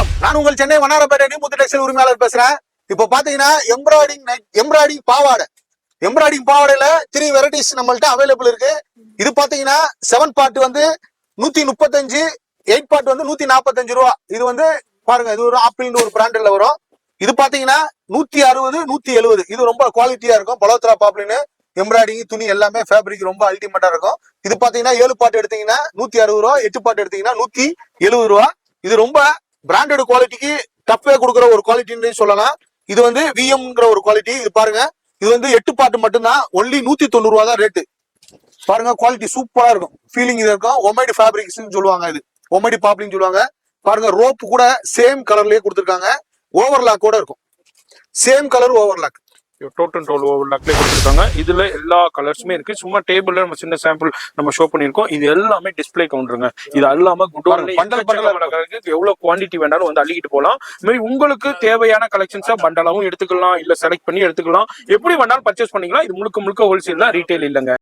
வணக்கம், நான் உங்கள் சென்னை வண்ணாரப்பேட்டை நியூ முத்து டெக்ஸ்டைல் உரிமையாளர் பேசுறேன். இப்போ பாத்தீங்கன்னா எம்ப்ராய்டிங் பாவாடையில 3 வெரைட்டிஸ் நம்மள்ட்ட அவைலபிள் இருக்கு. இது பாத்தீங்கன்னா 7 பார்ட் வந்து 135, 8 பார்ட் வந்து 145 ரூபா. இது வந்து பாருங்க, இது ஒரு ஆப்பிள்னு ஒரு பிராண்ட்ல வரும். இது பாத்தீங்கன்னா 160, 170. இது ரொம்ப குவாலிட்டியா இருக்கும். பலோத்ரா பாப்ளின்னு எம்ப்ராய்டிங் துணி எல்லாமே ஃபேப்ரிக் ரொம்ப அல்டிமேட்டா இருக்கும். இது பாத்தீங்கன்னா 7 பார்ட் எடுத்தீங்கன்னா 160 ரூபா, 8 பார்ட் எடுத்தீங்கன்னா 170 ரூபா. இது ரொம்ப பிராண்டட் குவாலிட்டிக்கு டஃபே கொடுக்குற ஒரு குவாலிட்டின்னு சொல்லலாம். இது வந்து விஎம்ங்கிற ஒரு குவாலிட்டி. இது பாருங்க, இது வந்து 8 பார்ட் மட்டும்தான், ஒன்லி 190 ரூபா தான் ரேட்டு. பாருங்க, குவாலிட்டி சூப்பரா இருக்கும், ஃபீலிங் இது இருக்கும். ஒமைடி ஃபேப்ரிக்ஸ் சொல்லுவாங்க, இது ஒமைடி பாப்லின்னு சொல்லுவாங்க. பாருங்க, ரோப் கூட சேம் கலர்லயே கொடுத்துருக்காங்க. ஓவர்லாக் கூட இருக்கும், சேம் கலர் ஓவர்லாக். டோட்டல் ஓவர்லாக்லேயே கொடுத்துருக்காங்க. இதுல எல்லா கலர்ஸுமே இருக்கு. சும்மா டேபிள்ல நம்ம சின்ன சாம்பிள் நம்ம ஷோ பண்ணிருக்கோம். இது எல்லாமே டிஸ்பிளே கவுண்டருங்க. இது அல்லாம எவ்வளவு குவான்டிட்டி வேணாலும் வந்து அள்ளிக்கிட்டு போகலாம். மாதிரி உங்களுக்கு தேவையான கலெக்ஷன்ஸா பண்டலாவும் எடுத்துக்கலாம், இல்ல செலக்ட் பண்ணி எடுத்துக்கலாம். எப்படி வேணாலும் பர்ச்சேஸ் பண்ணிக்கலாம். இது முழுக்க ஹோல்சேல் தான், ரீட்டைல் இல்லைங்க.